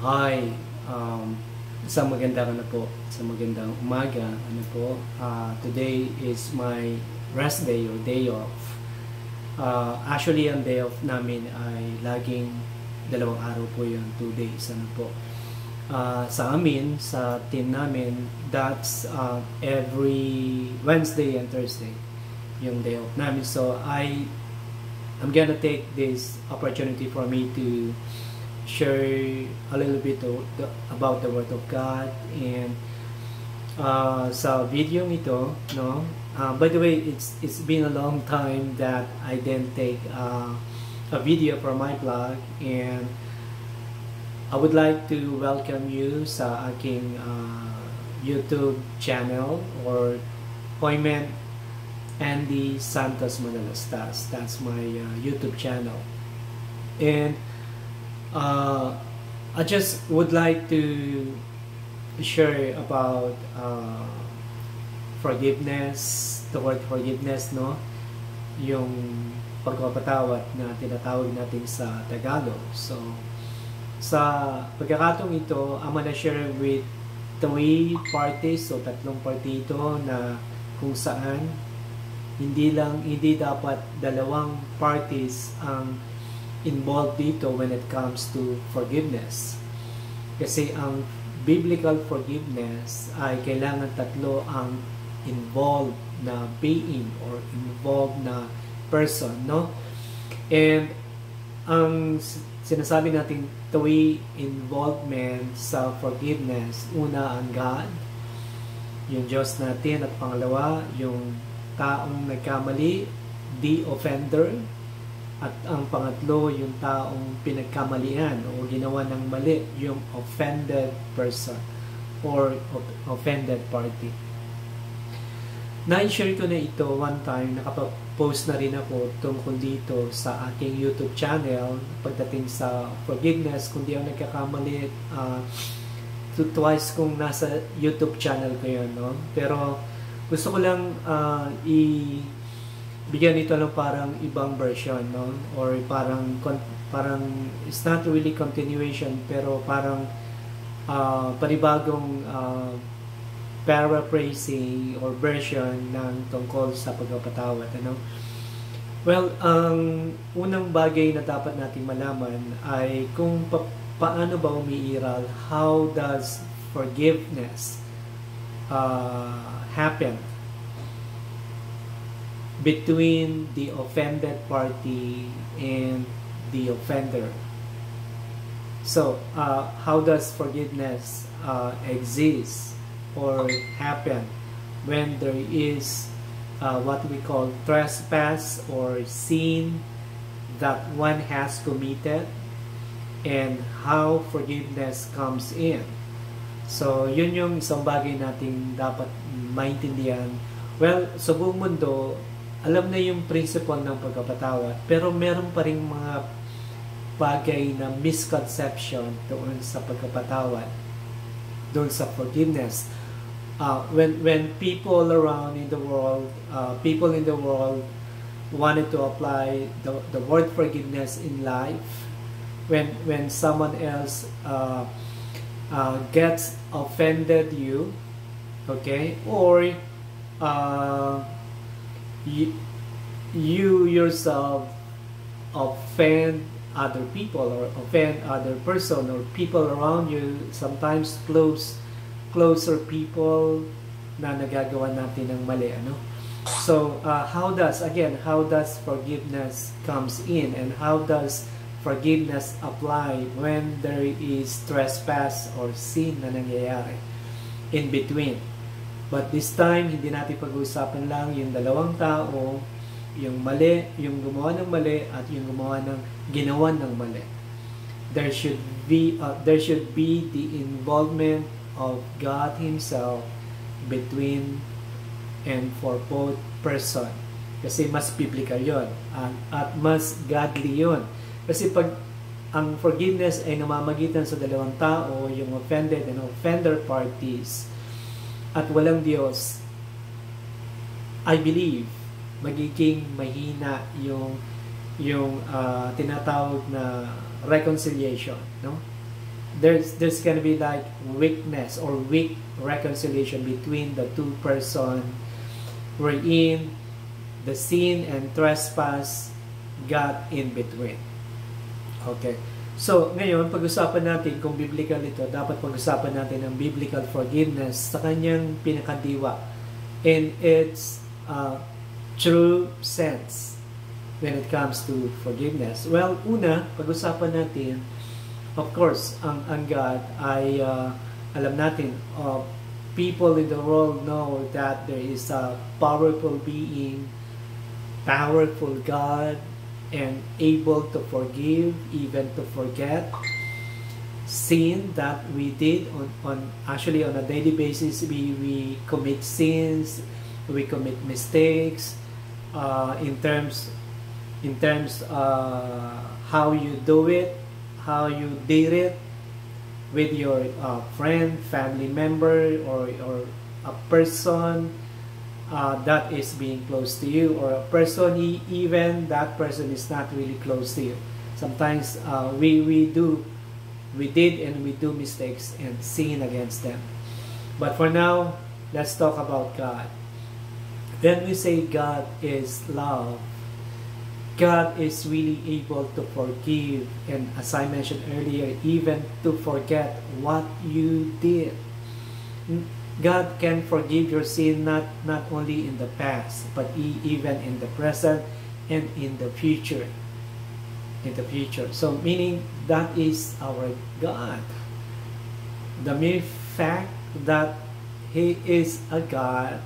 Hi, isang magandang isang magandang umaga, today is my rest day or day off. Actually, ang day off namin ay laging 2 araw po yun, 2 days, sa amin, sa team namin, that's every Wednesday and Thursday, yung day off namin. So, I'm gonna take this opportunity for me to share a little bit about the Word of God and sa video ito, no? By the way, it's been a long time that I didn't take a video for my blog, and I would like to welcome you sa aking YouTube channel, or Poimen Andy Santos Manalastas. That's my YouTube channel, and I just would like to share about forgiveness, the word forgiveness, no? Yung pagpapatawad na tinatawag natin sa Tagalog. So, sa pagkakataong ito, I'm gonna share with 3 parties, so 3 party ito na kung saan hindi dapat 2 parties ang involved dito when it comes to forgiveness. Kasi ang biblical forgiveness ay kailangan 3 ang involved na being or involved na person, no? And ang sinasabi natin 3 involvement sa forgiveness, una ang God, yung Diyos natin, at pangalawa yung taong nagkamali, the offender, at ang pangatlo, yung taong pinagkamalian o ginawa ng mali, yung offended person or offended party. Na-share ko na ito one time, nakapag-post na rin ako tungkol dito sa aking YouTube channel pagdating sa forgiveness. Kung di ako nagkakamali, twice kung nasa YouTube channel ko yun, no? Pero gusto ko lang bigyan ito ng parang ibang version, no? Or parang it's not really continuation, pero parang panibagong paraphrasing or version ng tungkol sa pagpapatawad, ano? Well, ang unang bagay na dapat nating malaman ay kung paano ba umiiral, how does forgiveness happen between the offended party and the offender. So, how does forgiveness exist or happen when there is what we call trespass or sin that one has committed, and how forgiveness comes in? So, yun yung isang bagay nating dapat maintindihan. Well, sa buong mundo, alam na yung principle ng pagpapatawad, pero meron pa rin mga bagay na misconception doon sa pagpapatawad, doon sa forgiveness. When people around in the world, people in the world wanted to apply the word forgiveness in life, when someone else gets offended you, okay, or you yourself offend other people or offend other person or people around you, sometimes closer people na nagagawa natin ng mali, ano? So how does forgiveness comes in, and how does forgiveness apply when there is trespass or sin na nangyayari in between? But this time, hindi natin pag-uusapan lang yung 2 tao, yung mali, yung gumawa ng mali, at yung ginawa ng mali. There should be the involvement of God Himself between and for both person. Kasi mas biblical yun, at mas godly yun. Kasi pag ang forgiveness ay namamagitan sa 2 tao, yung offended and offender parties, at walang Diyos, I believe magiging mahina yung tinatawag na reconciliation, no? there's gonna be like weakness or weak reconciliation between the two person, wherein the sin and trespass got in between. Okay. So, ngayon, pag-usapan natin kung biblical ito, dapat pag-usapan natin ang biblical forgiveness sa kanyang pinakadiwa in its true sense when it comes to forgiveness. Well, una, pag-usapan natin, of course, ang God ay, alam natin, people in the world know that there is a powerful being, powerful God, and able to forgive, even to forget sin that we did on actually on a daily basis. We commit sins, we commit mistakes, in terms how you do it, how you did it with your friend, family member, or a person that is being close to you, or a person even that person is not really close to you. Sometimes we did and we do mistakes and sin against them. But for now, let's talk about God. When we say God is love, God is really able to forgive, and as I mentioned earlier, even to forget what you did. God can forgive your sin not only in the past, but even in the present and in the future. In the future. So meaning that is our God. The mere fact that He is a God,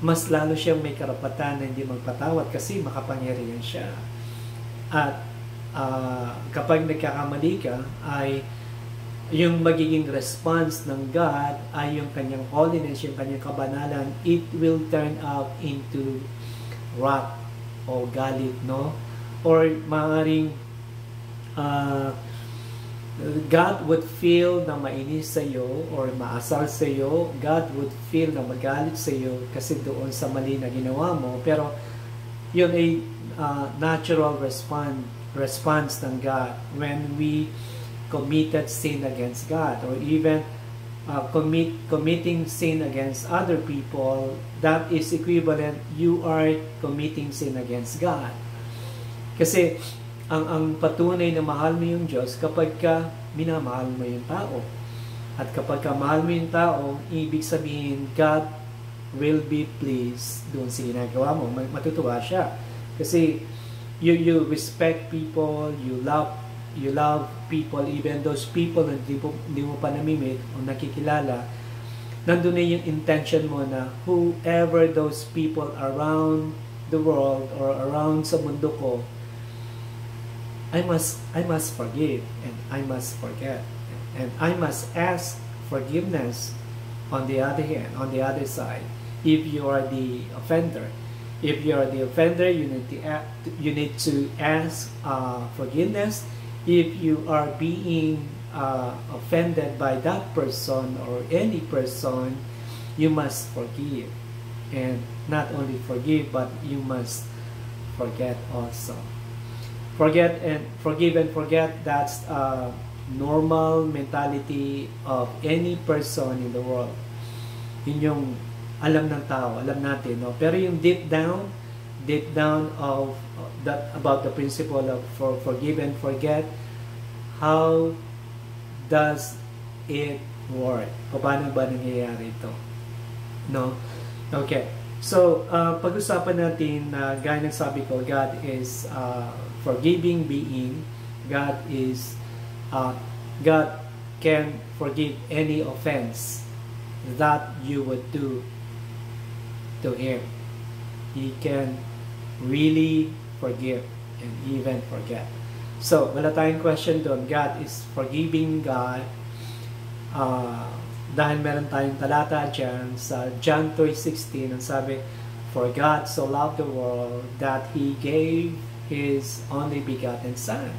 mas lalo siyang may karapatan na hindi magpatawad kasi makapangyarihan siya. At kapag nagkakamali ka, ay yung magiging response ng God ay yung kanyang holiness, yung kanyang kabanalan. It will turn out into wrath o galit, no? Or maaaring God would feel na mainis sa iyo or maasar sa iyo. God would feel na magalit sa iyo kasi doon sa mali na ginawa mo. Pero yun ay natural response ng God when we committed sin against God, or even committing sin against other people. That is equivalent, you are committing sin against God. Kasi ang patunay na mahal mo yung Diyos kapag ka minamahal mo yung tao. At kapag ka mahal mo yung tao, ibig sabihin God will be pleased doon sa ginagawa mo. Matutuwa siya. Kasi you respect people, you love people, even those people na hindi mo pa namimit o nakikilala. Nandun na yung intention mo na whoever those people around the world or around sa mundo ko, I must forgive and I must forget and I must ask forgiveness. On the other hand, on the other side, if you are the offender, if you are the offender, you need to ask forgiveness. If you are being offended by that person or any person, you must forgive. And not only forgive, but you must forget also. Forgive and forget, that's a normal mentality of any person in the world. Yun yung alam ng tao, alam natin, no? Pero yung deep down of that, about the principle of forgive and forget, how does it work? Paano ba nangyayari ito? No? Okay. So, pag-usapan natin na gaya ng sabi ko, God is forgiving being. God can forgive any offense that you would do to Him. He can really forgive and even forget. So, wala tayong question doon. God is forgiving God. Dahil meron tayong talata dyan sa John 3:16, ang sabi, for God so loved the world that He gave His only begotten Son.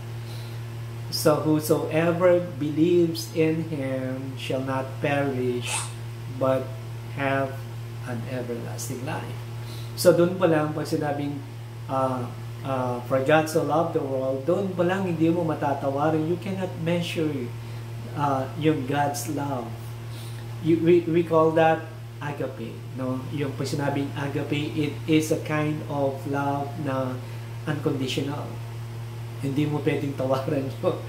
So whosoever believes in Him shall not perish, but have an everlasting life. So doon pa lang, pag sinabing for God so loved the world, doon pa lang hindi mo matatawarin. You cannot measure yung God's love. We call that agape, no? Yung pag sinabing agape, it is a kind of love na unconditional. Hindi mo pwedeng tawaran yun.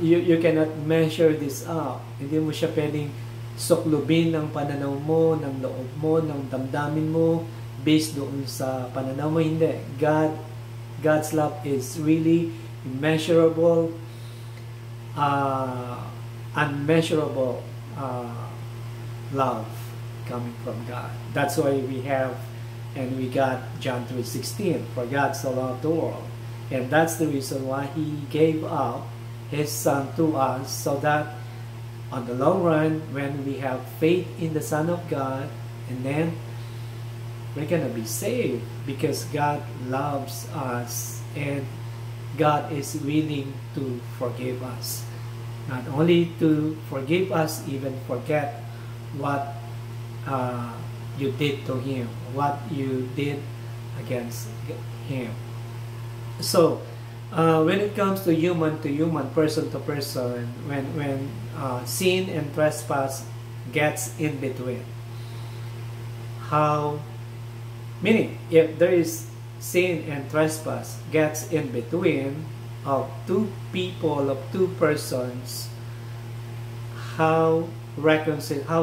You cannot measure this up. Hindi mo siya pwedeng suklubin ng pananaw mo, ng loob mo, ng damdamin mo, based doon sa pananaw mo. Hindi. God's love is really immeasurable, unmeasurable love coming from God. That's why we have and we got John 3:16, for God so loved the world. And that's the reason why He gave up His Son to us, so that on the long run, when we have faith in the Son of God, and then we're gonna be saved, because God loves us and God is willing to forgive us. Not only to forgive us, even forget what you did to Him, what you did against Him. So, when it comes to human, person to person, when sin and trespass gets in between, meaning if there is sin and trespass gets in between of two people, of two persons, how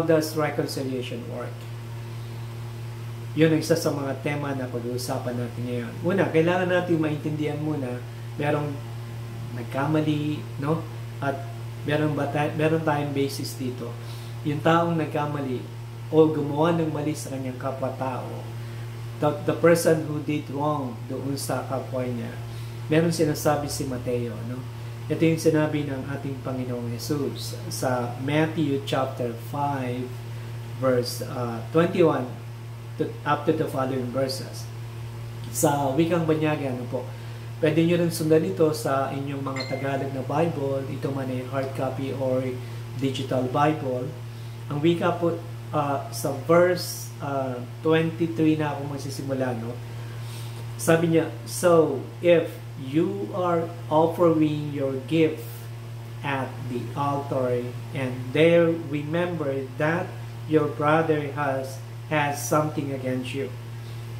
does reconciliation work? Yun ang isa sa mga tema na pag-uusapan natin ngayon. Una, kailangan natin maintindihan muna, merong nagkamali, no? At meron tayong basis dito. Yung taong nagkamali o gumawa ng mali sa kanyang kapwa-tao, the person who did wrong doon sa kapwa niya, meron sinasabi si Mateo, no? Ito yung sinabi ng ating Panginoong Jesus sa Matthew chapter 5 verse 21 up to the following verses. Sa wikang Banyaga, ano po, pwede nyo rin sundan ito sa inyong mga Tagalog na Bible, ito man ay hard copy or digital Bible. Ang wika po sa verse 23 na ako magsisimula, no? Sabi niya, so if you are offering your gift at the altar and there remember that your brother has something against you,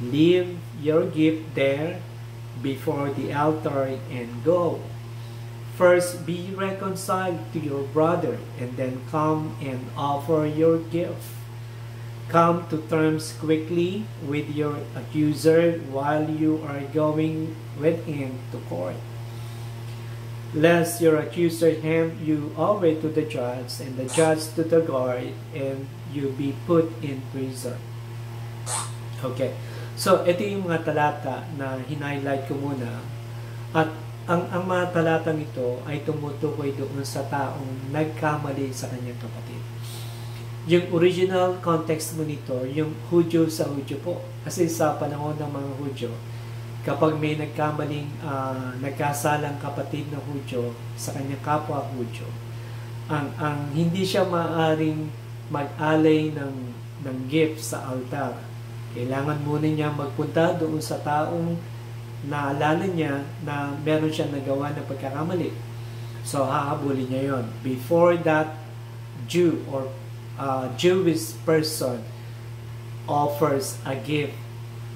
leave your gift there before the altar and go. First be reconciled to your brother and then come and offer your gift. Come to terms quickly with your accuser while you are going with him to court, lest your accuser hand you over to the judge and the judge to the guard and you be put in prison. Okay. So, ito yung mga talata na hinighlight ko muna. At ang mga talatang ito ay tumutukoy doon sa taong nagkamali sa kanyang kapatid. Yung original context mo nito, yung Hudyo sa Hudyo po. Kasi sa panahon ng mga Hudyo, kapag may nagkasalang kapatid na Hudyo sa kanyang kapwa Hudyo, ang hindi siya maaring mag-alay ng gift sa altar. Kailangan muna niya magpunta doon sa taong naalala niya na meron siyang nagawa na pagkakamali. So, hahabulin niya yon before that Jew or Jewish person offers a gift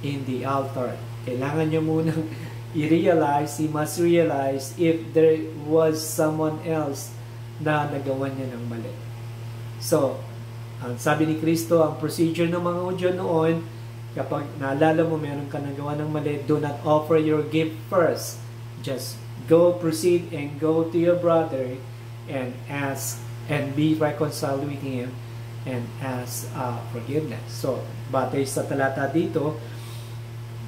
in the altar. Kailangan niya munang he must realize if there was someone else na nagawa niya ng mali. So, ang sabi ni Kristo, ang procedure ng mga Hudyo noon, kapag naalala mo meron ka nagawa ng mali, do not offer your gift first. Just proceed and go to your brother and ask and be reconciled with him and ask forgiveness. So, batay sa talata dito,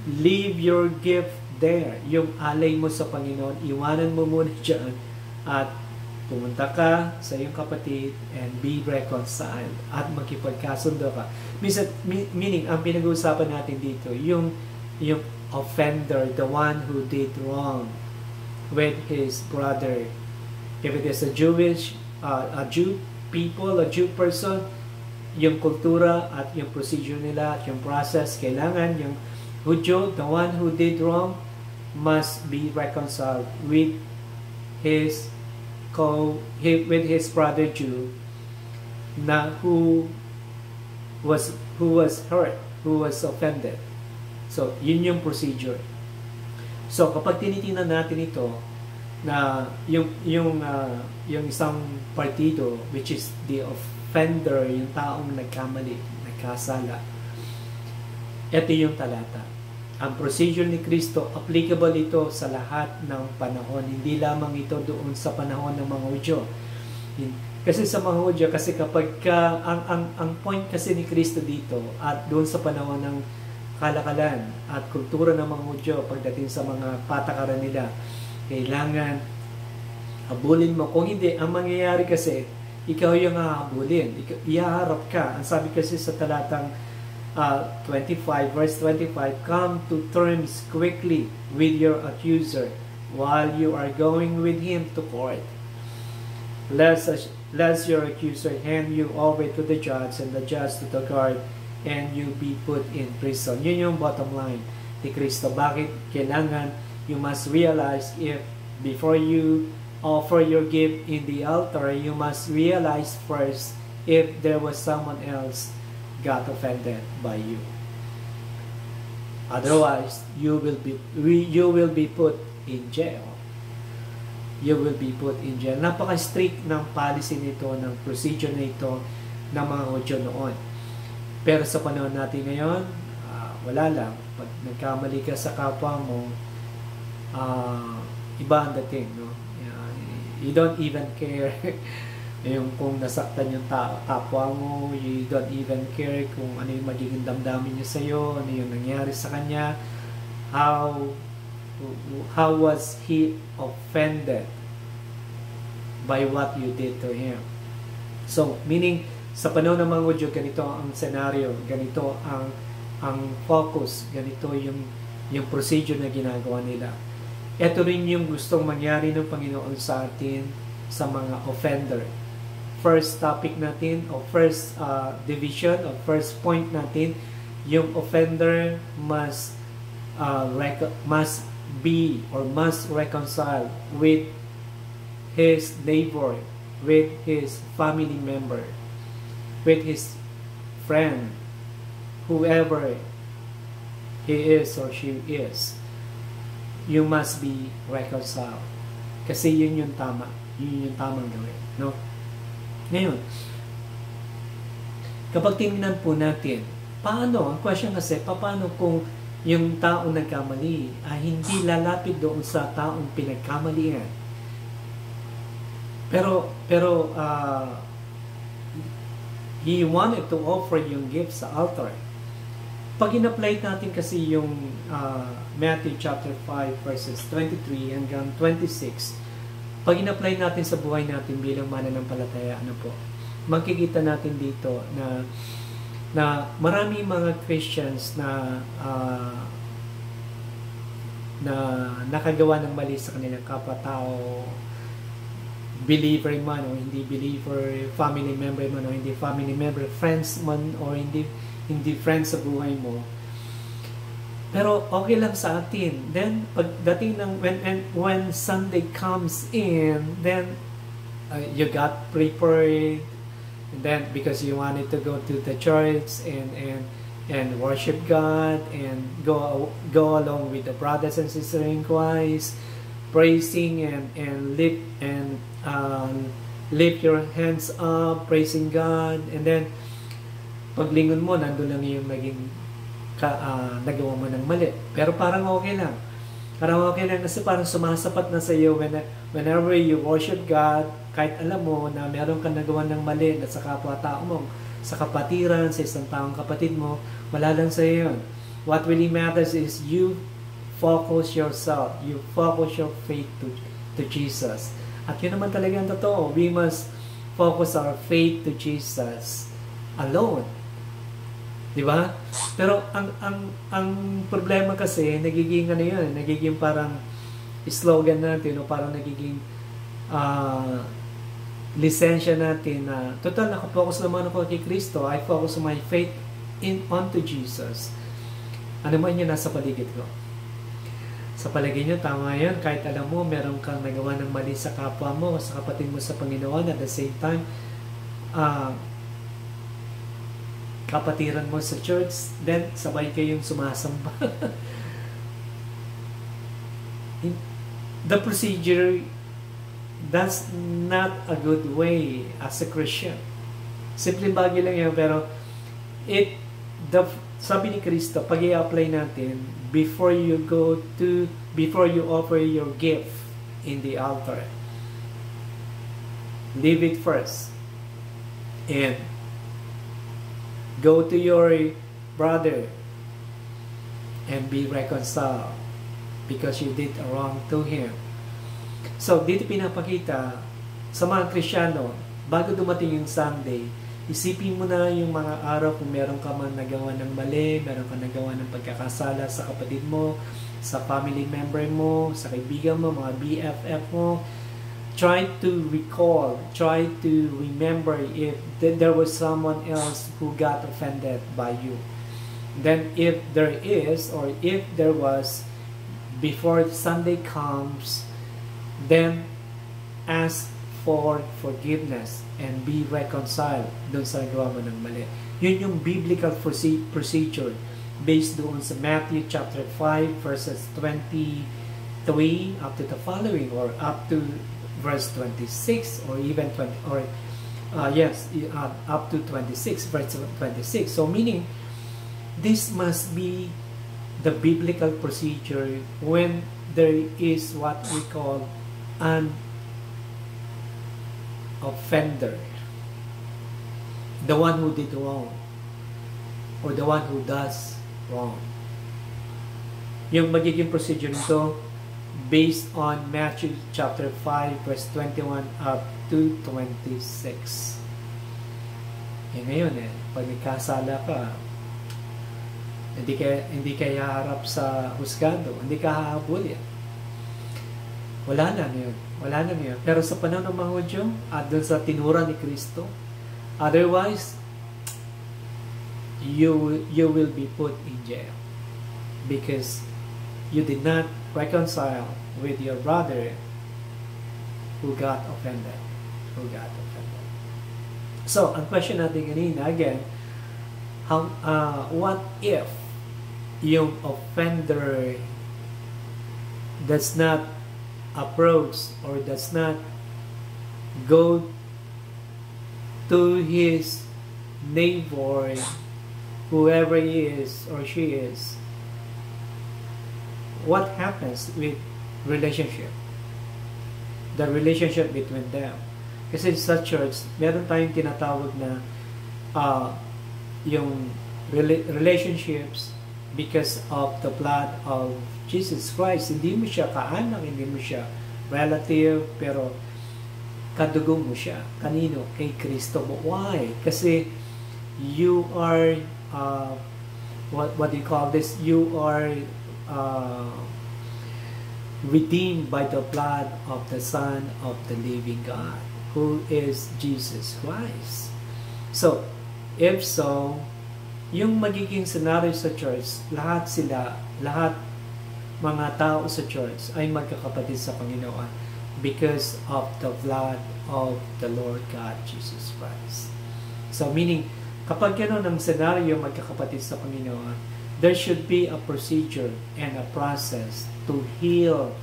leave your gift there. Yung alay mo sa Panginoon, iwanan mo muna dyan at pumunta ka sa iyong kapatid and be reconciled at makipagkasundo ka. Meaning, ang pinag-uusapan natin dito, yung offender, the one who did wrong with his brother. If it is a Jew people, a Jew person, yung kultura at yung procedure nila at yung process, kailangan yung Hudyo, the one who did wrong, must be reconciled with his with his brother Jew na who was hurt, who was offended. So, yun yung procedure. So, kapag tinitingnan natin ito, na yung isang partido, which is the offender, yung taong nagkamali, nagkasala, ito yung talata. Ang procedure ni Kristo, applicable ito sa lahat ng panahon. Hindi lamang ito doon sa panahon ng mga Hudyo. Kasi sa mga Hudyo, kasi kapag ang point kasi ni Kristo dito, at doon sa panahon ng kalakalan at kultura ng mga Hudyo, pagdating sa mga patakaran nila, kailangan habulin mo. Kung hindi, ang mangyayari kasi, ikaw yung hahabulin. Ihaharap ka. Ang sabi kasi sa talatang 25, verse 25, come to terms quickly with your accuser while you are going with him to court. Lest your accuser hand you over to the judge and the judge to the guard and you be put in prison. Yun yung bottom line ni Kristo. Bakit kailangan you must realize if before you offer your gift in the altar, you must realize first if there was someone else got offended by you. Otherwise, you will be put in jail. You will be put in jail. Napaka-strict ng policy nito, ng procedure na ito ng mga Hudyo noon. Pero sa panahon natin ngayon, wala lang. Pag nagkamali ka sa kapwa mo, iba ang dating, no? You don't even care yung kung nasaktan yung kapwa mo, you don't even care kung ano yung magiging damdamin niya sa'yo, ano yung nangyari sa kanya, how was he offended by what you did to him. So, meaning, sa panahon ng mga Hudyo, ganito ang scenario, ganito ang focus, ganito yung procedure na ginagawa nila. Ito rin yung gustong mangyari ng Panginoon sa atin sa mga offender. First topic natin, o first division, o first point natin, yung offender must be or must reconcile with his neighbor, with his family member, with his friend, whoever he is or she is. You must be reconciled. Kasi yun yung tama. Yun yung tamang gawin. No? Ngayon, kapag tingnan po natin, paano, ang question kasi, paano kung yung taong nagkamali ay hindi lalapit doon sa taong pinagkamalian? Pero he wanted to offer yung gift sa altar. Pag in-apply natin kasi yung Matthew chapter 5 verses 23 hanggang 26, pag in-apply natin sa buhay natin bilang mananampalataya, ano po, makikita natin dito na marami mga Christians na nakagawa ng mali sa kanilang kapwa-tao, believer man o hindi believer, family member man o hindi family member, friends man o hindi friends sa buhay mo. Pero okay lang sa atin. Then pagdating ng when Sunday comes in, then you got prepared, and then because you wanted to go to the church and worship God and go along with the brothers and sisters in Christ, praising and lift your hands up, praising God, and then paglingon mo, nandun lang yung naging nagawa mo ng mali. Pero parang okay lang. Parang okay lang kasi parang sumasapat na sa iyo whenever you worship God, kahit alam mo na meron kang nagawa ng mali at sa kapwa-tao mo, sa kapatiran, sa isang taong kapatid mo, wala lang sa iyo yun. What really matters is you focus yourself, you focus your faith to Jesus. At yun naman talaga ang totoo. We must focus our faith to Jesus alone. Di ba? Pero ang problema kasi nagiging nagiging parang slogan natin o parang nagiging lisensya natin na total nakapokus naman ako kay Kristo. I focus my faith onto Jesus. Ano man yun nasa paligid ko. Sa palagay nyo, tama yan. Kahit alam mo, meron kang nagawa ng mali sa kapwa mo, sa kapatid mo sa Panginoon, at the same time, uh, kapatiran mo sa church, then sabay kayong sumasamba. The procedure, that's not a good way as a Christian. Simpleng bagay lang yan, pero sabi ni Kristo, pag i-apply natin, before you offer your gift in the altar, leave it first and go to your brother and be reconciled because you did wrong to him. So dito pinapakita sa mga Kristiyano, bago dumating yung Sunday, isipin mo na yung mga araw kung meron ka man nagawa ng mali, meron ka nagawa ng pagkakasala sa kapatid mo, sa family member mo, sa kaibigan mo, mga BFF mo. Try to recall, try to remember if there was someone else who got offended by you. Then if there is, or if there was, before Sunday comes, then ask for forgiveness and be reconciled doon sa nagawa mo ng mali. Yun yung biblical procedure based doon sa Matthew chapter 5 verses 23 up to the following, or up to verse 26, or even 20, or up to 26, verse 26. So meaning, this must be the biblical procedure when there is what we call an offender, the one who did wrong, or the one who does wrong. Yung magiging procedure nito based on Matthew chapter 5 verse 21 up to 26. Ngayon pag nagkasala ka, hindi ka haharap sa husgado, hindi ka hahabol yan. Wala na yun. Pero sa panahon ng mga Hudyo, at doon sa tinura ni Kristo, otherwise, you will be put in jail because you did not reconcile with your brother who got offended. So, ang question natin kanina, again, what if yung offender does not approach or does not go to his neighbor, whoever he is or she is? What happens with relationship? The relationship between them. Kasi sa church, meron tayong tinatawag na yung relationships because of the blood of Jesus Christ. Hindi mo siya kaanak, hindi mo siya relative, pero kadugo mo siya. Kanino? Kay Kristo. But why? Kasi you are what do you call this? You are redeemed by the blood of the Son of the living God, who is Jesus Christ. So, if so, yung magiging scenario sa church, lahat mga tao sa church ay magkakapatid sa Panginoon because of the blood of the Lord God Jesus Christ. So meaning, kapag gano'n ang scenario magkakapatid sa Panginoon, there should be a procedure and a process to heal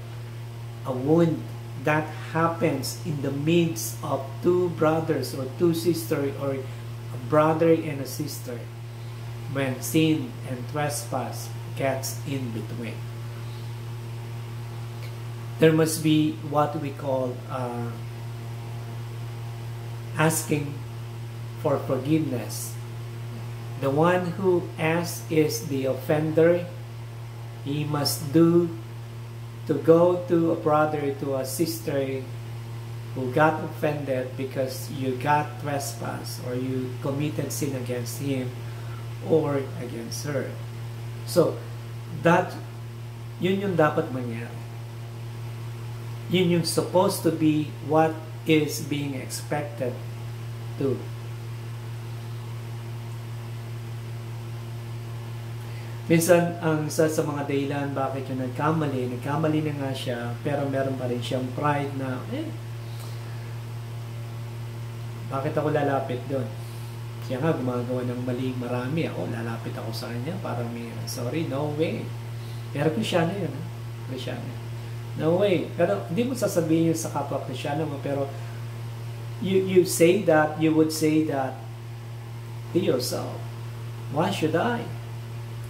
a wound that happens in the midst of two brothers or two sisters, or a brother and a sister, when sin and trespass gets in between. There must be what we call asking for forgiveness. The one who asks is the offender. He must go to a brother, to a sister who got offended because you got trespass or you committed sin against him or against her. So, yun yung dapat mangyari. Yun yung supposed to be what is being expected to. Minsan, ang isa sa mga dahilan bakit yung nagkamali na nga siya, pero meron pa rin siyang pride na, bakit ako lalapit doon? Siya nga gumagawa ng mali marami. Ako, lalapit ako sa kanya para may, sorry, no way. Pero Krisyano yun, ha? Krisyano. No way. Pero hindi mo sasabihin yun sa kapwa Krisyano mo, pero you say that, you would say that to yourself. Why should I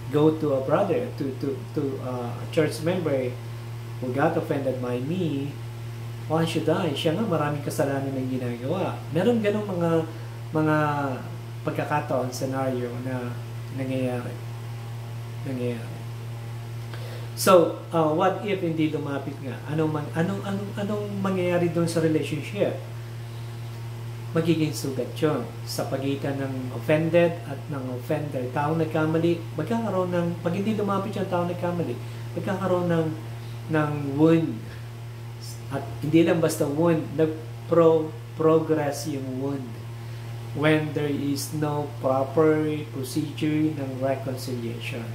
go to a brother, to a church member who got offended by me? Why should I? Siya nga maraming kasalanan ng ginagawa. Meron ganong mga pagkakataon, scenario na nangyayari. So, what if hindi lumapit nga? Anong mangyayari doon sa relationship? Magiging sugat yun sa pagitan ng offended at ng offender. Taong nagkamali, magkakaroon ng, pag hindi lumapit yung taong nagkamali, magkakaroon ng wound. At hindi lang basta wound, nag-progress yung wound when there is no proper procedure ng reconciliation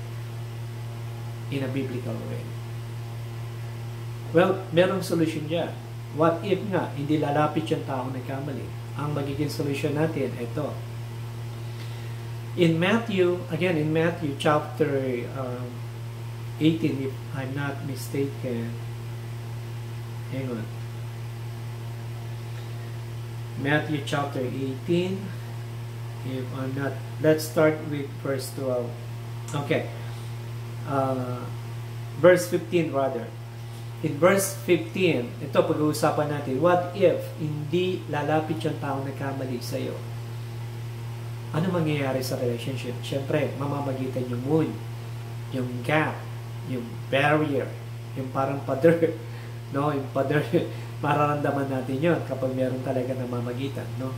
in a biblical way. Well, merong solution dyan. What if nga, hindi lalapit yung taong nagkamali? Ang magiging solution natin, ito. In Matthew chapter 18, if I'm not mistaken, hang on. Matthew chapter 18, if I'm not, let's start with verse 12. Okay. Verse 15 rather. In verse 15, ito pag-uusapan natin, what if hindi lalapit yung taong nagkamali sa iyo? Ano mangyayari sa relationship? Siyempre, mamamagitan yung wound, yung gap, yung barrier, yung parang pader, no? Yung pader, mararamdaman natin yun kapag meron talaga namamagitan, no?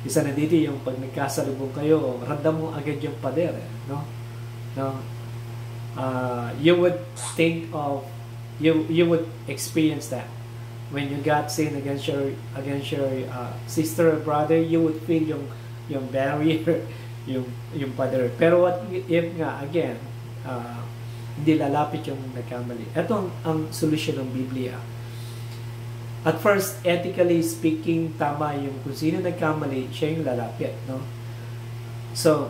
Isa na dito yung pag nagkasalubong kayo, ramdam mo agad yung pader, no? You would think of, you would experience that when you got sin against your sister or brother. You would feel yung barrier, yung pader. Pero what if nga again, hindi lalapit yung nagkamali? Ito ang solusyon ng Biblia. At first, ethically speaking, tama yung kung sino nagkamali, siya yung lalapit, no? So,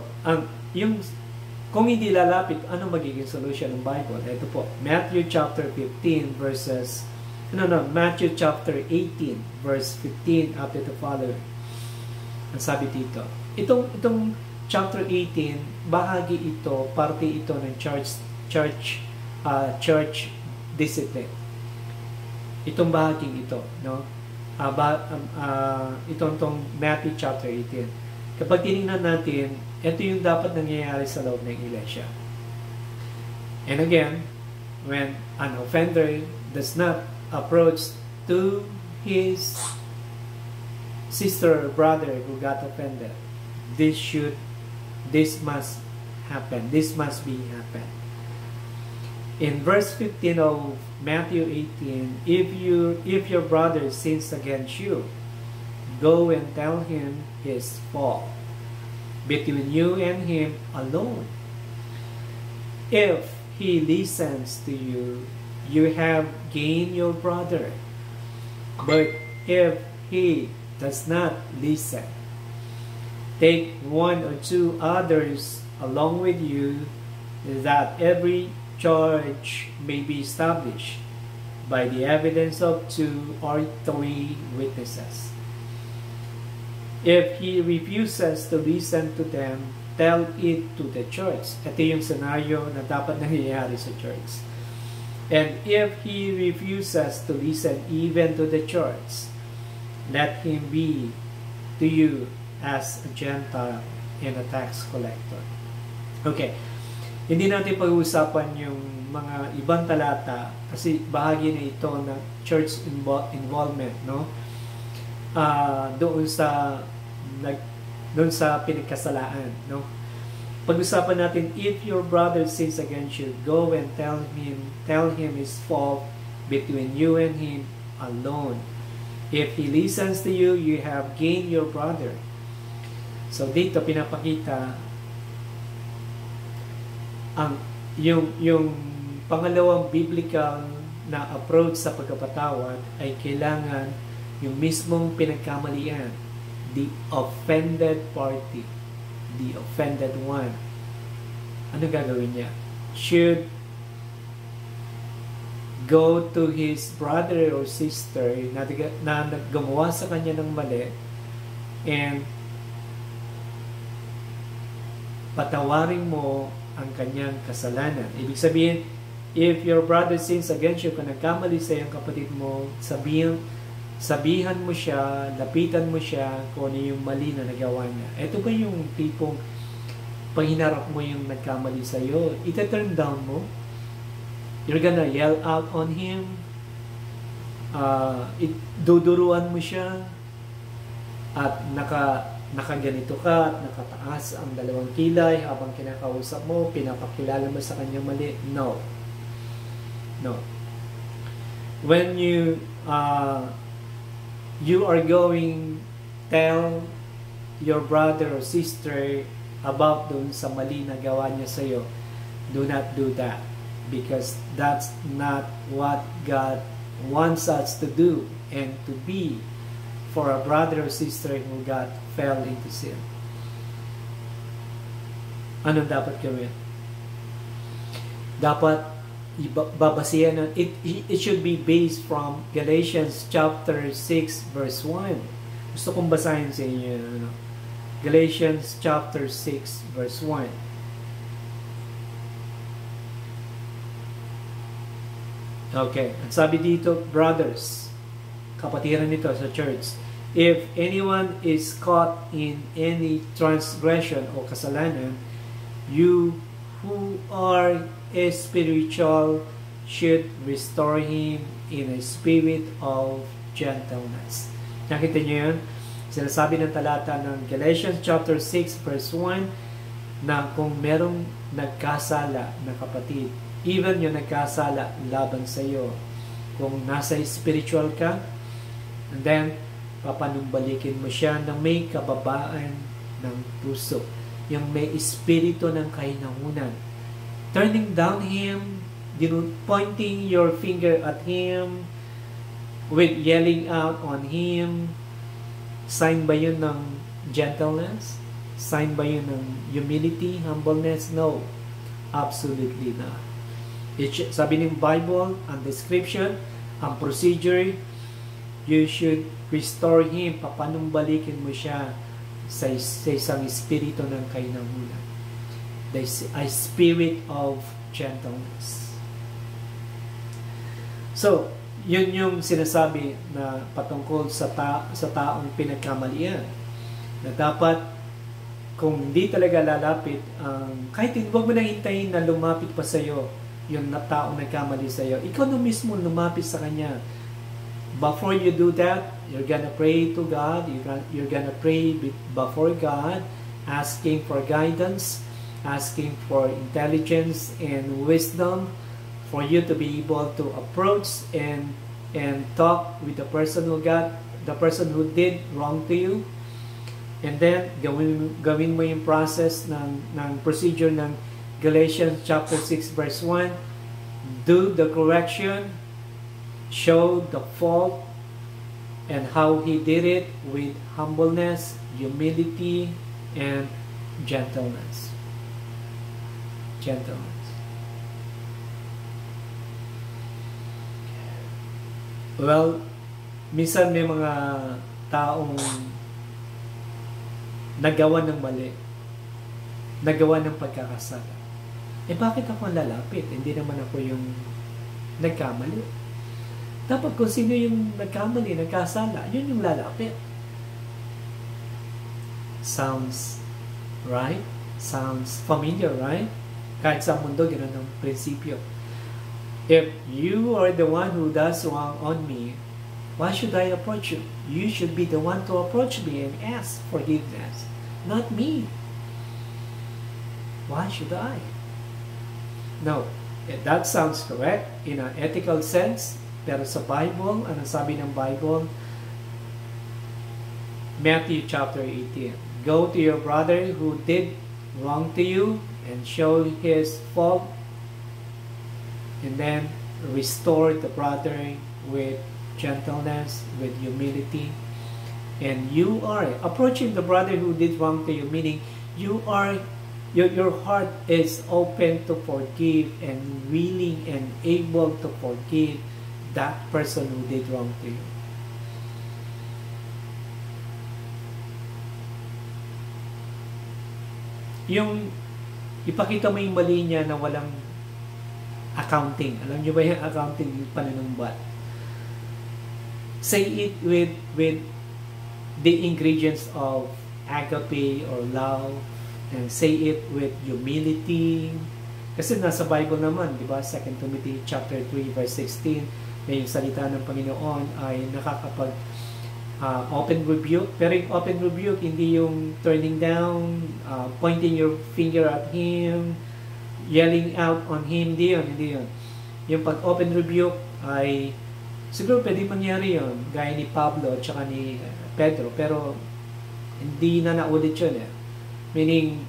kung hindi lalapit, ano magiging solution ng Bible? Ito po, Matthew chapter 18 verse 15 up to the following. Ang sabi dito, itong chapter 18, bahagi ito, parte ito ng church discipline. Itong bahaging ito, no? Itong Matthew chapter 18. Kapag tinignan natin, ito yung dapat nangyayari sa loob ng iglesia. And again, when an offender does not approach to his sister or brother who got offended, this must happen. This must be happen. In verse 15 of Matthew 18, if your brother sins against you, go and tell him his fault between you and him alone. If he listens to you, you have gained your brother. But if he does not listen, take one or two others along with you, that every charge may be established by the evidence of 2 or 3 witnesses. If he refuses to listen to them, tell it to the church. Ito yung scenario na dapat nangyayari sa church. And if he refuses to listen even to the church, let him be to you as a Gentile and a tax collector. Okay. Hindi natin pag-uusapan yung mga ibang talata kasi bahagi na ito ng church involvement, no? Doon sa pinagkasalaan, no? Pag-usapan natin, if your brother sins against you, go and tell him his fault between you and him alone. If he listens to you, you have gained your brother. So dito pinapakita ang yung pangalawang biblical na approach sa pagkapatawad ay kailangan yung mismong pinagkamalian, the offended party, the offended one. Ano gagawin niya? Should go to his brother or sister na gumawa sa kanya ng mali and patawarin mo ang kanyang kasalanan. Ibig sabihin, if your brother sins against you, kung nagkamali sa iyong kapatid mo, sabihan mo siya, lapitan mo siya kung ano yung mali na nagawa niya. Ito ba yung tipong paghinarap mo yung nagkamali sa iyo, ita-turn down mo? You're gonna yell out on him, duduruan mo siya, at nakaganito ka, at nakataas ang dalawang kilay habang kinakausap mo, pinapakilala mo sa kanya mali. No. When you are going tell your brother or sister about dun sa mali na gawa niya sa iyo, do not do that, because that's not what God wants us to do and to be for a brother or sister who fell into sin. Ano dapat gawin? Dapat babasihan ng it should be based from Galatians chapter 6 verse 1. Gusto kong basahin sa inyo Galatians chapter 6 verse 1. Okay, ang sabi dito, brothers, kapatiran nito sa church, if anyone is caught in any transgression o kasalanan, you who are spiritual should restore him in a spirit of gentleness. Nakita niyo yun? Sinasabi ng talata ng Galatians chapter 6 verse 1 na kung merong nagkasala na kapatid, even yung nagkasala laban sa iyo, kung nasa spiritual ka, and then papanumbalikin mo siya na may kababaan ng puso, yung may espiritu ng kahinahunan, turning down him, pointing your finger at him, with yelling out on him. Sign ba yun ng gentleness? Sign ba yun ng humility, humbleness? No, absolutely not. Sabi ng Bible, ang description, ang procedure, you should restore him, papanumbalikin mo siya sa isang espiritu ng kahinahunan. A spirit of gentleness. So, yun yung sinasabi na patungkol sa taong pinagkamalian. Na dapat, kung hindi talaga lalapit, kahit huwag mo nang hintayin na lumapit pa sa'yo, yung taong nagkamali sa'yo, ikaw na mismo lumapit sa kanya. Before you do that, you're gonna pray to God, you're gonna pray before God, asking for guidance, asking for intelligence and wisdom for you to be able to approach and talk with the person who did wrong to you. And then gawin mo yung process ng procedure ng Galatians chapter 6 verse 1. Do the correction, show the fault and how he did it with humbleness, humility, and gentleness. Well, minsan may mga taong nagawa ng mali, nagawa ng pagkakasala. Bakit ako lalapit? Hindi naman ako yung nagkamali. Dapat kung sino yung nagkamali, nagkasala, yun yung lalapit. Sounds right? Sounds familiar, right? Kahit sa mundo, gano'n ang prinsipyo. If you are the one who does wrong on me, why should I approach you? You should be the one to approach me and ask forgiveness, not me. Why should I? No, that sounds correct in an ethical sense, pero sa Bible, ano sabi ng Bible? Matthew chapter 18. Go to your brother who did wrong to you and show his fault, and then restore the brother with gentleness, with humility. And you are approaching the brother who did wrong to you, meaning you are your heart is open to forgive and willing and able to forgive that person who did wrong to you. Yung ipakita mo yung mali niya na walang accounting. Alam niyo ba yung accounting, yung panunumbat? Say it with the ingredients of agape or love, and say it with humility. Kasi nasa Bible naman, di ba? 2 Timothy chapter 3 verse 16, na yung salita ng Panginoon ay nakakapag open rebuke. Pero yung open rebuke, hindi yung turning down, pointing your finger at Him, yelling out on Him. Hindi yun. Yung pag open rebuke ay siguro pwede mangyari yun, gaya ni Pablo at saka ni Pedro, pero hindi na naulit yun eh. Meaning,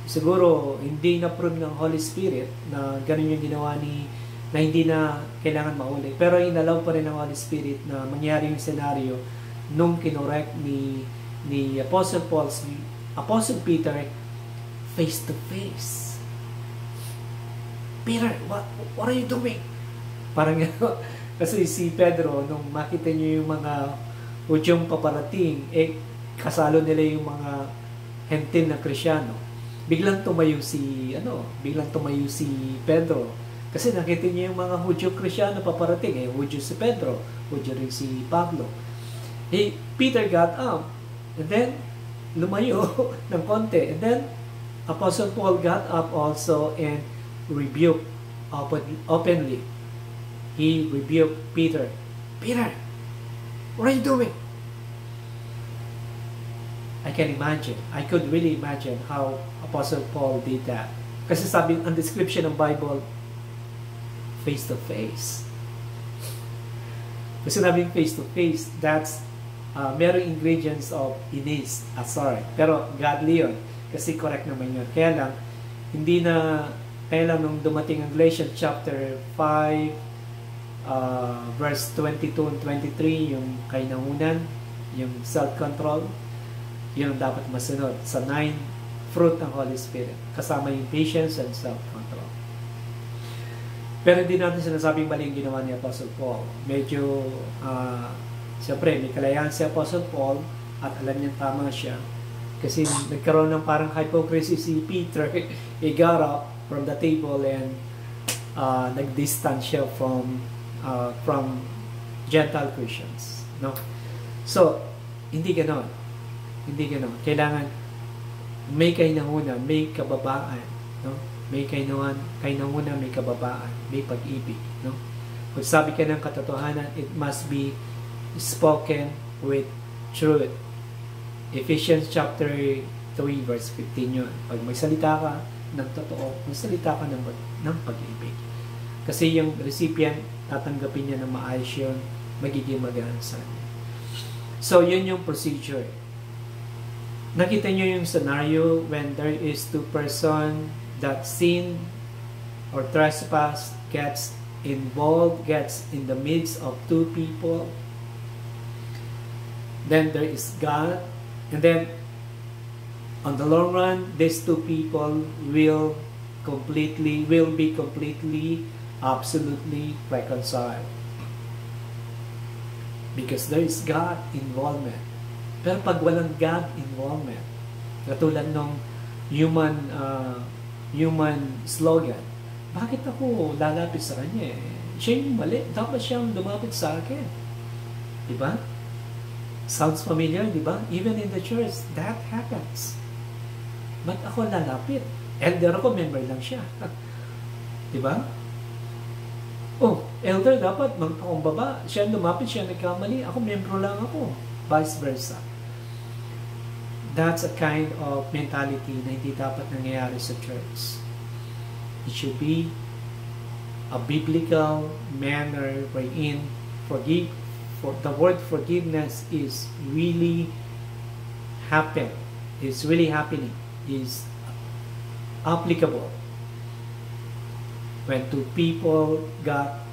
siguro hindi na-prove ng Holy Spirit na ganun yung ginawa na hindi na kailangan maulit. Pero inalaw pa rin ng Holy Spirit na mangyari yung scenario nung kinorek ni Apostle Paul, si Apostle Peter, face to face. Peter, what are you doing? Parang kasi si Pedro, nung makita niyo yung mga Hudyong paparating, kasalo nila yung mga hentil na Krisyano. Biglang tumayo si Pedro. Kasi nakita niya yung mga Hudyo Krisyano paparating. Hudyo si Pedro, Hudyo rin si Pablo. Peter got up, and then lumayo ng konti. And then Apostle Paul got up also and rebuked openly. He rebuked Peter. Peter, what are you doing? I could really imagine how Apostle Paul did that. Kasi sabi, ang description ng Bible, face to face. Kasi sabi face to face, that's merong ingredients of inis, asar. Pero godly yun. Kasi correct naman yun. Kaya lang nung dumating ang Galatians chapter 5, verse 22 and 23, yung kainahunan, yung self-control, yun dapat masunod sa 9 fruit ng Holy Spirit, kasama yung patience and self-control. Pero hindi natin sinasabing mali yung ginawa ni Apostle Paul. Medyo siyempre may kalayaan si Apostle Paul at alam niya tama siya, kasi nagkaroon ng parang hypocrisy si Peter. He got up from the table and nag-distance siya from Gentile Christians, no? So hindi ganon. Kailangan may kainahunan, may kababaan, no? May kainahunan, may kababaan, may pag-ibig, no? Kung sabi ka ng katotohanan, it must be spoken with truth. Ephesians chapter 3 verse 15 yun. Pag magsalita ka ng totoo, magsalita ka ng pag-ibig. Kasi yung recipient, tatanggapin niya na maayos yun, magiging magaan sa kanya. So, yun yung procedure. Nakita niyo yung scenario when there is two person that sin or trespass, gets involved, gets in the midst of two people. Then there is God, and then on the long run, these two people will be completely, absolutely reconciled. Because there is God involvement. Pero pag walang God involvement, katulad ng human slogan, bakit ako lalapit sa kanya? Siya yung mali. Dapat siyang lumapit sa akin. Diba? Sounds familiar, diba? Even in the church, that happens. Ba't ako lalapit? Elder ako, member lang siya. Diba? Oh, elder dapat magpakumbaba. Siya lumapit, siya nagkamali. Ako, membro lang ako. Vice versa. That's a kind of mentality na hindi dapat nangyayari sa church. It should be a biblical manner wherein the word forgiveness is really happening. Is applicable when two people got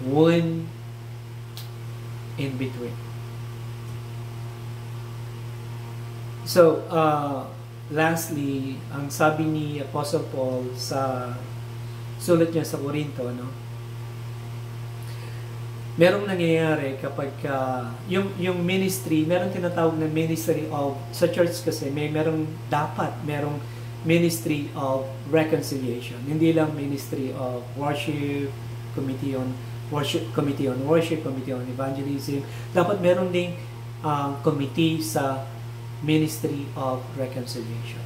one in between. So, lastly, ang sabi ni Apostle Paul sa sulat niya sa Korinto, no? Merong nangyayari kapag yung ministry, merong tinatawag na ministry of, sa church kasi merong ministry of reconciliation. Hindi lang ministry of worship, committee on worship, committee on evangelism. Dapat meron ding committee sa ministry of reconciliation.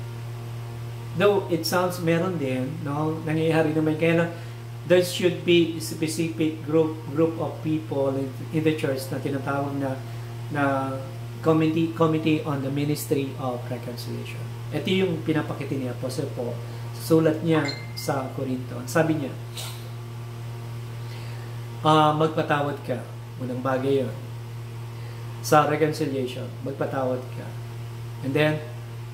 Though it sounds meron din, no, nangyayari naman, kaya lang there should be a specific group of people in the church na tinatawag na committee on the ministry of reconciliation. Ito yung pinapakita ni Apostle Paul sa sulat niya sa Korinto. Sabi niya, magpatawad ka. Unang bagay yun. Sa reconciliation, magpatawad ka. And then,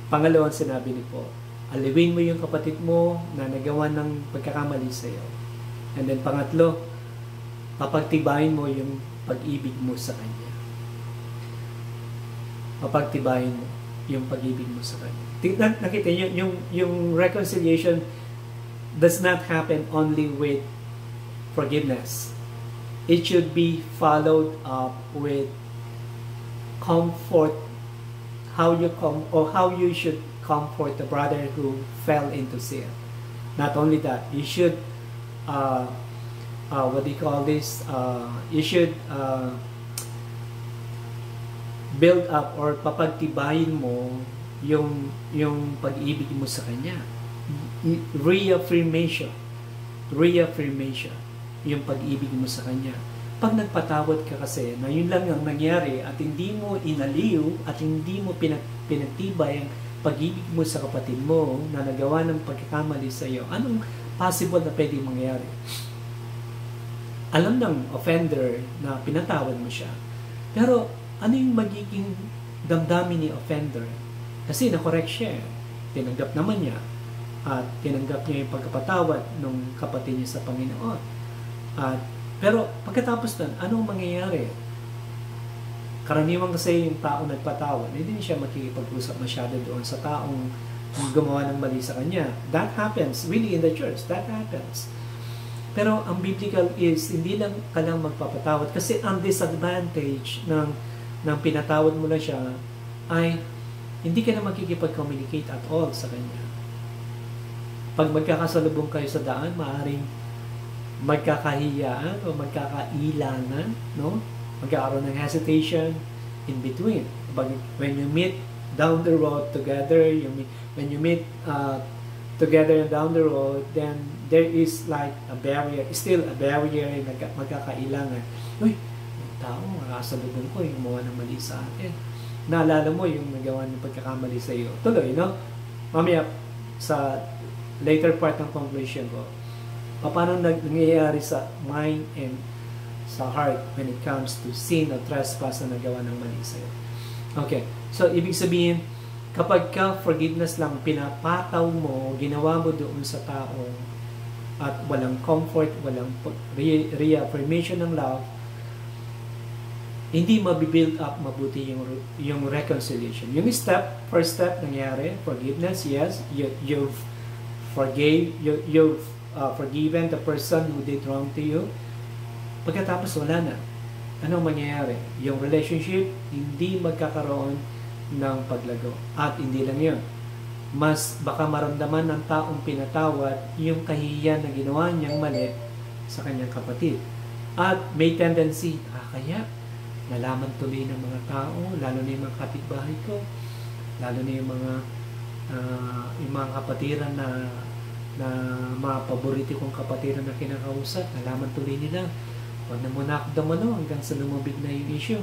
pangalawang sinabi ni Paul, aliwin mo yung kapatid mo na nagawa ng pagkakamali sa iyo. And then pangatlo, papagtibayin mo yung pag-ibig mo sa Kanya. Papagtibayin mo yung pag-ibig mo sa Kanya. Nakita niyo, yung reconciliation does not happen only with forgiveness. It should be followed up with comfort, how you should comfort the brother who fell into sin. Not only that, you should what do you call this? You should build up or papagtibayin mo yung pag-ibig mo sa Kanya. Reaffirmation yung pag-ibig mo sa Kanya. Pag nagpatawad ka kasi na yun lang ang nangyari at hindi mo inaliw at hindi mo pinagtibay ang pag-ibig mo sa kapatid mo na nagawa ng pagkakamali sa iyo, anong possible na pwedeng mangyari? Alam ng offender na pinatawad mo siya, pero ano yung magiging damdamin ni offender? Kasi na-correct siya, tinanggap naman niya at tinanggap niya yung pagkapatawad ng kapatid niya sa Panginoon. Pero pagkatapos nun, anong mangyayari? Karaniwan kasi yung tao nagpatawad, hindi siya makikipag-usap masyado doon sa taong gumawa ng mali sa kanya. That happens really in the church. That happens. Pero ang biblical is hindi lang ka lang magpapatawad kasi ang disadvantage ng pinatawad mo na siya ay hindi ka na makikipag-communicate at all sa kanya. Pag magkakasalubong kayo sa daan, maaaring magkakahiyaan o magkakailangan, no? Magkakaroon ng hesitation in between. When you meet down the road together, when you meet together down the road, then there is like a barrier, still a barrier na magkakailangan. Uy, yung tao, makasalubong ko, yung gumawa ng mali sa atin. Naalala mo yung nagawa ng pagkakamali sa iyo. Tuloy, no? Mamaya, sa later part ng conclusion ko, paano nangyayari sa mind and sa heart when it comes to sin o trespass na nagawa ng mali sa iyo. Okay, so ibig sabihin, kapag ka forgiveness lang pinapataw mo, ginawa mo doon sa tao at walang comfort, walang reaffirmation ng love, hindi mabibuild up mabuti yung reconciliation. Yung first step nangyari, forgiveness, yes, you've forgiven the person who did wrong to you. Pagkatapos wala na. Anong mangyayari? Yung relationship hindi magkakaroon ng paglago. At hindi lang yun. Mas baka maramdaman ng taong pinatawad yung kahihiyan na ginawa niyang mali sa kanyang kapatid. At may tendency, kaya nalaman tuloy ng mga tao, lalo na yung mga kapitbahay ko, lalo na yung mga kapatiran na mga paborito kong kapatiran na kinakausap, nalaman tuloy nila. Huwag na muna ako damano hanggang sa lumabig na yung issue.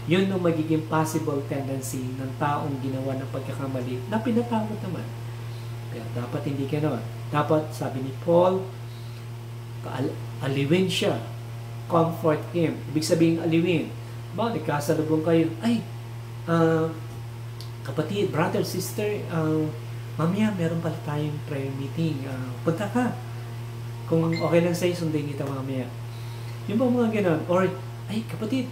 Yun ang magiging possible tendency ng taong ginawa ng pagkakamali na pinatawad naman. Kaya dapat hindi gano'n. Dapat, sabi ni Paul, aliwin siya. Comfort him. Ibig sabihin aliwin. Nagkasalubong kayo. Ay, kapatid, brother, sister, mamaya meron pala tayong prayer meeting. Punta ka. Kung okay lang sa'yo, sundin kita mamaya. Yung ba mga ganon? Or, ay kapatid,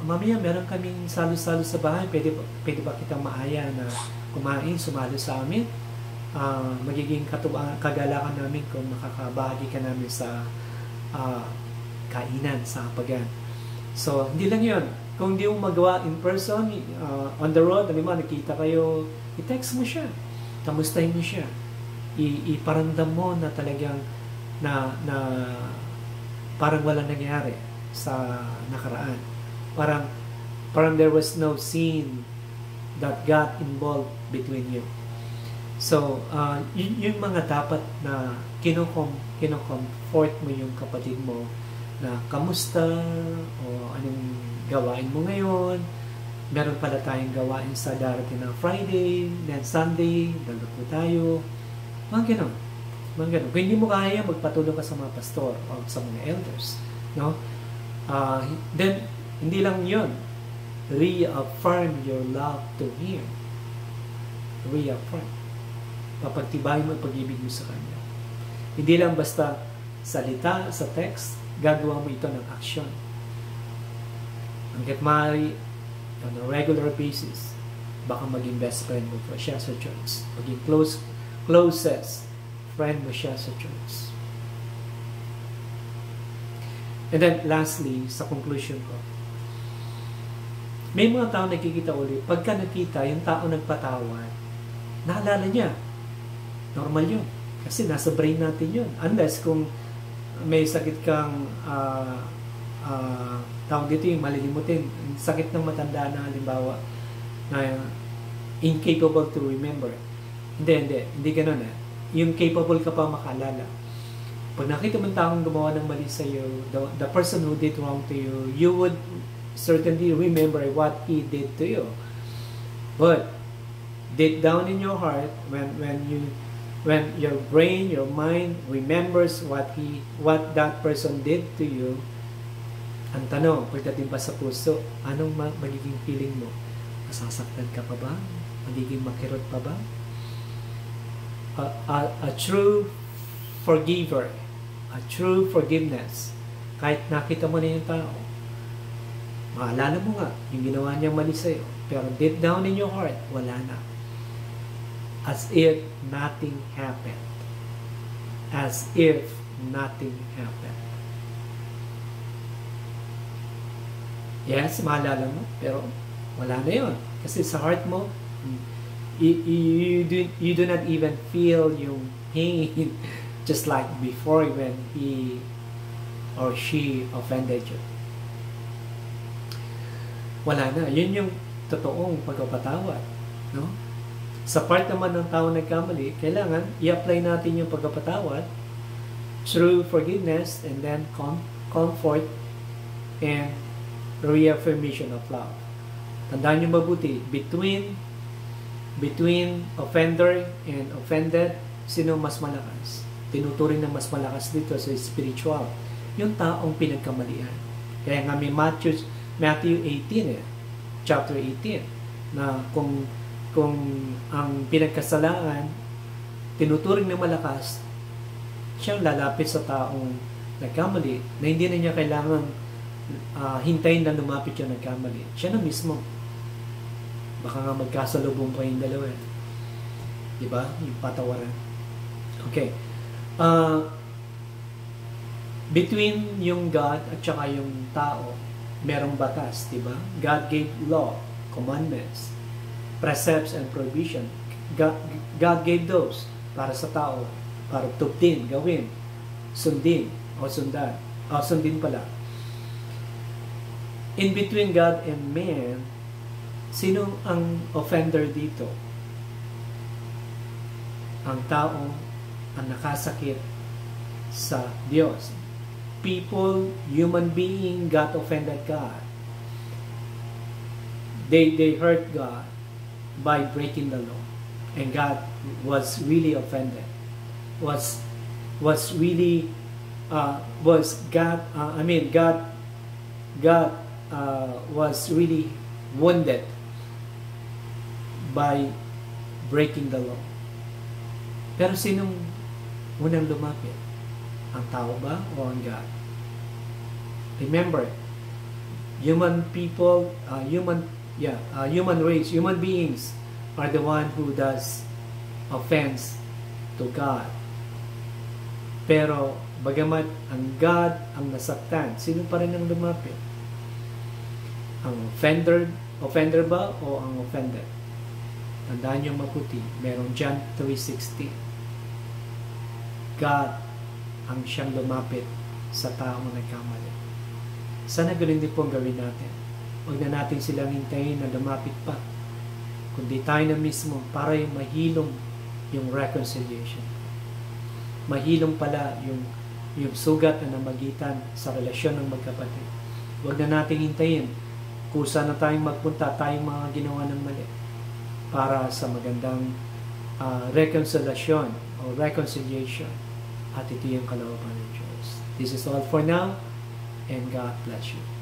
mamaya meron kaming salo-salo sa bahay. Pwede ba kitang maaya na kumain, sumalo sa amin? Magiging kagalakan namin kung makakabahagi ka namin sa kainan, sa hapagan. So, hindi lang yun. Kung hindi mo magawa in person, on the road, nakita kayo, i-text mo siya. Kamustahin mo siya. Iparamdam mo na talagang na parang walang nangyari sa nakaraan. Parang there was no sin that got involved between you. So, yung mga dapat na kinocomfort mo yung kapatid mo na kamusta o anong gawain mo ngayon. Meron pala tayong gawain sa darating na Friday, then Sunday, dalago tayo. Mga ganon. Kung hindi mo kaya, magpatulong ka sa mga pastor o sa mga elders. No? Then, hindi lang yun. Reaffirm your love to Him. Reaffirm. Papagtibayin mo ang pag-ibig mo sa Kanya. Hindi lang basta salita sa text, gagawa mo ito ng action. Hanggat maaari, on a regular basis, baka maging best friend mo siya sa church. Maging closest friend mo siya sa church. And then, lastly, sa conclusion ko, may mga tao nakikita ulit. Pagka nakita, yung tao nagpatawad, naalala niya. Normal yun. Kasi nasa brain natin yun. Unless kung may sakit kang tawag dito yung malilimutin. Sakit ng matanda na halimbawa na incapable to remember. Hindi ganun eh. Yung capable ka pa makaalala. Pag nakita mo taong gumawa ng mali sa iyo, the person who did wrong to you, you would certainly remember what he did to you. But deep down in your heart, when your brain, your mind remembers what that person did to you, ang tanong, pagdating pa sa puso, anong magiging feeling mo? Masasaktan ka pa ba? Magiging makirot pa ba? A true forgiver, a true forgiveness, kahit nakita mo na yung tao, maalala mo nga yung ginawa niyang mali sa'yo, pero deep down in your heart, wala na. As if nothing happened. As if nothing happened. Yes, maalala mo, pero wala na yun. Kasi sa heart mo, you do not even feel yung pain just like before when he or she offended you. Wala na. Yun yung totoong pagpapatawad. No? Sa part naman ng tao nagkamali, kailangan i-apply natin yung pagpapatawad through forgiveness and then comfort and reaffirmation of love. Tandaan nyo mabuti, between offender and offended, sino mas malakas? Tinuturing na mas malakas dito sa spiritual. Yung taong pinagkamalian. Kaya nga may Matthew 18 chapter 18, na kung ang pinagkasalaan tinuturing na malakas, siyang lalapit sa taong nagkamali na hindi na niya kailangan hintayin na lumapit yung nagkamali. Siya na mismo. Baka nga magkasalubong pa yung dalawa. Diba? Yung patawaran. Okay. Between yung God at saka yung tao, merong batas, diba? God gave law, commandments, precepts, and provision. God gave those para sa tao, para tuptin, gawin, sundin, o sundan. Sundin pala. In between God and man, sino ang offender dito? Ang tao ang nakasakit sa Diyos. People, human being, got offended God. They hurt God by breaking the law. And God was really offended. God was really wounded by breaking the law. Pero sinong unang lumapit? Ang tao ba o ang God? Remember, human people, human race, human beings are the one who does offense to God. Pero bagamat ang God ang nasaktan, sino pa rin ang lumapit? Ang offender ba o ang offended? Tandaan niyo mabuti, merong John 3:16. God ang siyang lumapit sa taong nagkamali. Sana ganun din po ang gawin natin. Huwag na natin silang hintayin na lumapit pa, kundi tayo na mismo para yung mahilom yung reconciliation. Mahilom pala yung sugat na namagitan sa relasyon ng magkapatid. Huwag na natin hintayin kung saan na tayong magpunta, tayong mga ginawa ng mali para sa magandang reconciliation o reconciliation. At ito yung kalooban ng Diyos. This is all for now, and God bless you.